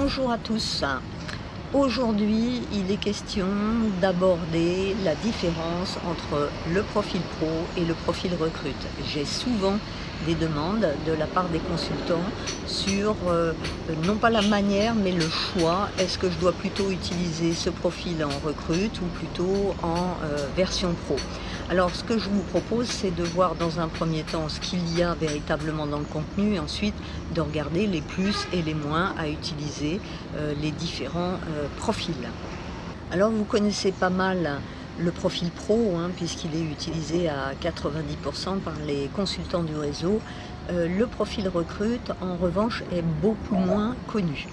Bonjour à tous. Aujourd'hui, il est question d'aborder la différence entre le profil pro et le profil recrute. J'ai souvent des demandes de la part des consultants sur non pas la manière mais le choix. Est-ce que je dois plutôt utiliser ce profil en recrute ou plutôt en version pro? Alors ce que je vous propose, c'est de voir dans un premier temps ce qu'il y a véritablement dans le contenu et ensuite de regarder les plus et les moins à utiliser les différents profils. Alors vous connaissez pas mal le profil pro, puisqu'il est utilisé à 90% par les consultants du réseau. Le profil recrute, en revanche, est beaucoup moins connu.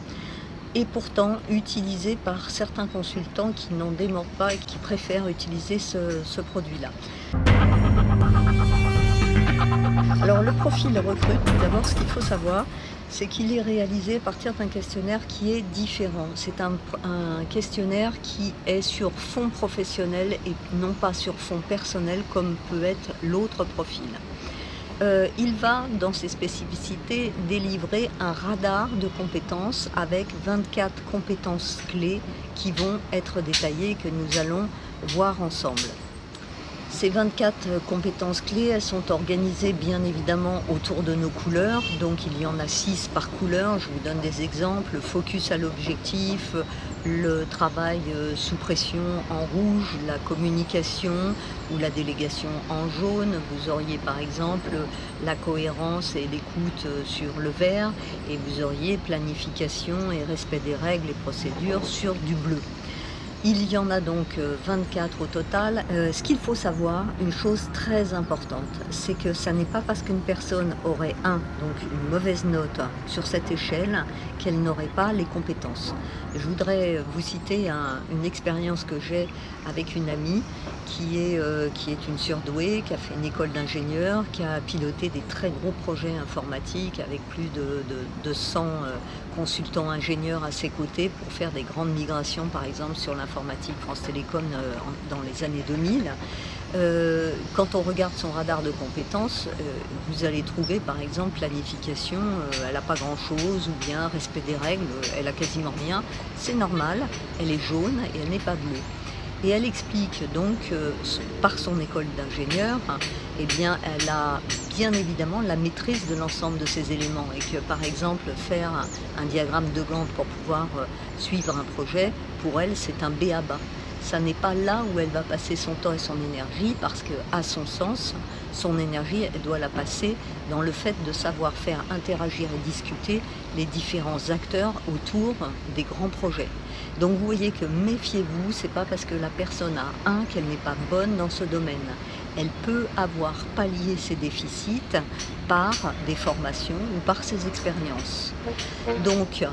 Et pourtant utilisé par certains consultants qui n'en démordent pas et qui préfèrent utiliser ce produit-là. Alors le profil recrute, d'abord ce qu'il faut savoir, c'est qu'il est réalisé à partir d'un questionnaire qui est différent. C'est un questionnaire qui est sur fond professionnel et non pas sur fond personnel comme peut être l'autre profil. Il va, dans ses spécificités, délivrer un radar de compétences avec 24 compétences clés qui vont être détaillées et que nous allons voir ensemble. Ces 24 compétences clés, elles sont organisées bien évidemment autour de nos couleurs. Donc il y en a 6 par couleur. Je vous donne des exemples. Le focus à l'objectif, le travail sous pression en rouge, la communication ou la délégation en jaune. Vous auriez par exemple la cohérence et l'écoute sur le vert. Et vous auriez planification et respect des règles et procédures sur du bleu. Il y en a donc 24 au total. Ce qu'il faut savoir, une chose très importante, c'est que ça n'est pas parce qu'une personne aurait donc une mauvaise note sur cette échelle qu'elle n'aurait pas les compétences. Je voudrais vous citer une expérience que j'ai avec une amie qui est une surdouée, qui a fait une école d'ingénieur, qui a piloté des très gros projets informatiques avec plus de 100 consultants ingénieurs à ses côtés pour faire des grandes migrations, par exemple sur l'informatique France Télécom dans les années 2000. Quand on regarde son radar de compétences, vous allez trouver par exemple planification, elle n'a pas grand chose, ou bien respect des règles, elle a quasiment rien. C'est normal, elle est jaune et elle n'est pas bleue. Et elle explique donc, par son école d'ingénieur, eh bien, elle a bien évidemment la maîtrise de l'ensemble de ces éléments et que par exemple faire un diagramme de Gantt pour pouvoir suivre un projet, pour elle c'est un b.a.-ba. Ça n'est pas là où elle va passer son temps et son énergie parce qu'à son sens, son énergie, elle doit la passer dans le fait de savoir faire interagir et discuter les différents acteurs autour des grands projets. Donc vous voyez que méfiez-vous, c'est pas parce que la personne a qu'elle n'est pas bonne dans ce domaine. Elle peut avoir pallié ses déficits par des formations ou par ses expériences. Donc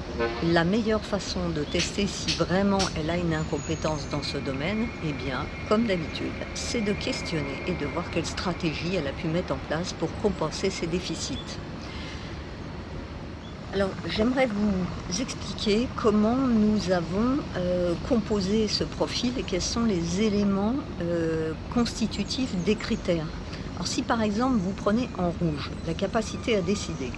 la meilleure façon de tester si vraiment elle a une incompétence dans ce domaine, eh bien, comme d'habitude, c'est de questionner et de voir quelle stratégie elle a pu mettre en place pour compenser ses déficits. Alors, j'aimerais vous expliquer comment nous avons composé ce profil et quels sont les éléments constitutifs des critères. Alors, si par exemple vous prenez en rouge la capacité à décider,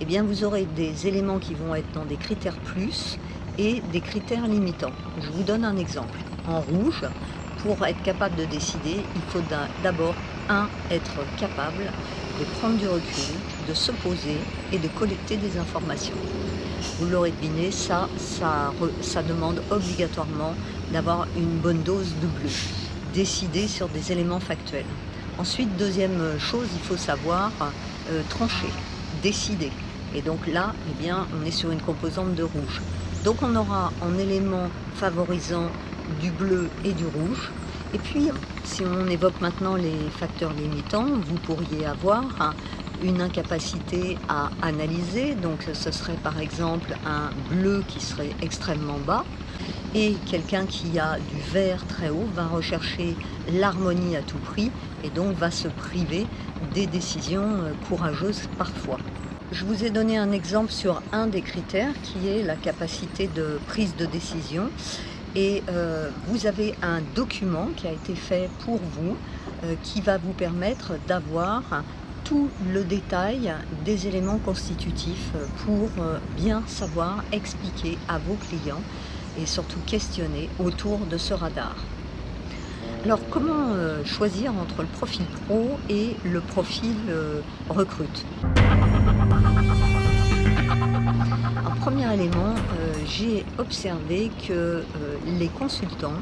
eh bien vous aurez des éléments qui vont être dans des critères plus et des critères limitants. Je vous donne un exemple. En rouge, pour être capable de décider, il faut d'abord être capable de prendre du recul, de se poser et de collecter des informations. Vous l'aurez deviné, ça demande obligatoirement d'avoir une bonne dose de bleu. Décider sur des éléments factuels. Ensuite, deuxième chose, il faut savoir trancher, décider. Et donc là, eh bien, on est sur une composante de rouge. Donc on aura en éléments favorisant du bleu et du rouge. Et puis, si on évoque maintenant les facteurs limitants, vous pourriez avoir une incapacité à analyser. Donc ce serait par exemple un bleu qui serait extrêmement bas. Et quelqu'un qui a du vert très haut va rechercher l'harmonie à tout prix et donc va se priver des décisions courageuses parfois. Je vous ai donné un exemple sur un des critères qui est la capacité de prise de décision. Et vous avez un document qui a été fait pour vous qui va vous permettre d'avoir tout le détail des éléments constitutifs pour bien savoir expliquer à vos clients et surtout questionner autour de ce radar. Alors comment choisir entre le profil pro et le profil recrute? En premier élément, j'ai observé que les consultants,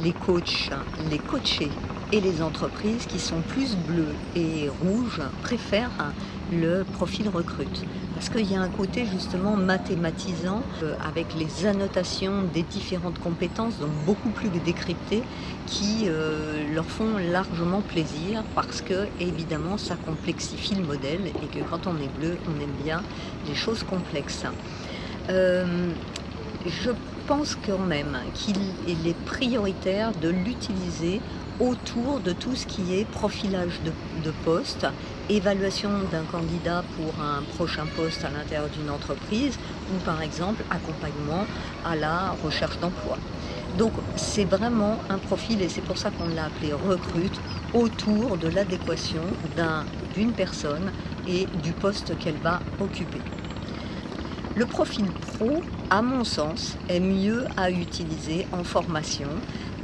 les coachs, les coachés et les entreprises qui sont plus bleues et rouges préfèrent le profil recrute. Parce qu'il y a un côté justement mathématisant avec les annotations des différentes compétences, donc beaucoup plus décryptées, qui leur font largement plaisir parce que évidemment ça complexifie le modèle et que quand on est bleu, on aime bien les choses complexes. Je pense quand même qu'il est prioritaire de l'utiliser autour de tout ce qui est profilage de poste, évaluation d'un candidat pour un prochain poste à l'intérieur d'une entreprise ou par exemple accompagnement à la recherche d'emploi. Donc c'est vraiment un profil, et c'est pour ça qu'on l'a appelé recrute, autour de l'adéquation d'une personne et du poste qu'elle va occuper. Le profil pro, à mon sens, est mieux à utiliser en formation.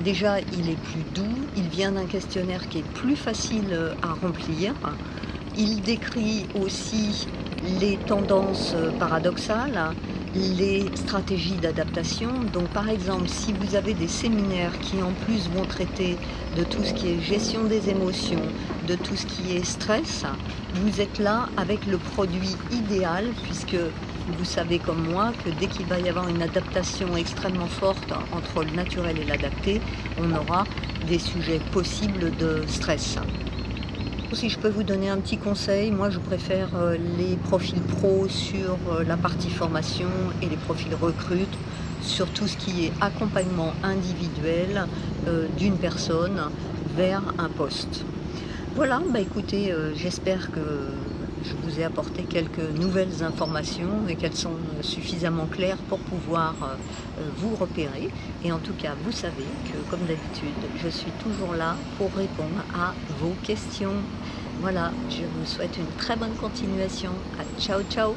Déjà, il est plus doux, il vient d'un questionnaire qui est plus facile à remplir. Il décrit aussi les tendances paradoxales, les stratégies d'adaptation. Donc par exemple, si vous avez des séminaires qui en plus vont traiter de tout ce qui est gestion des émotions, de tout ce qui est stress, vous êtes là avec le produit idéal, puisque vous savez comme moi que dès qu'il va y avoir une adaptation extrêmement forte entre le naturel et l'adapté, on aura des sujets possibles de stress. Si je peux vous donner un petit conseil, moi je préfère les profils pro sur la partie formation et les profils recrute sur tout ce qui est accompagnement individuel d'une personne vers un poste. Voilà, écoutez, j'espère que je vous ai apporté quelques nouvelles informations et qu'elles sont suffisamment claires pour pouvoir vous repérer. Et en tout cas, vous savez que, comme d'habitude, je suis toujours là pour répondre à vos questions. Voilà, je vous souhaite une très bonne continuation. Ciao, ciao!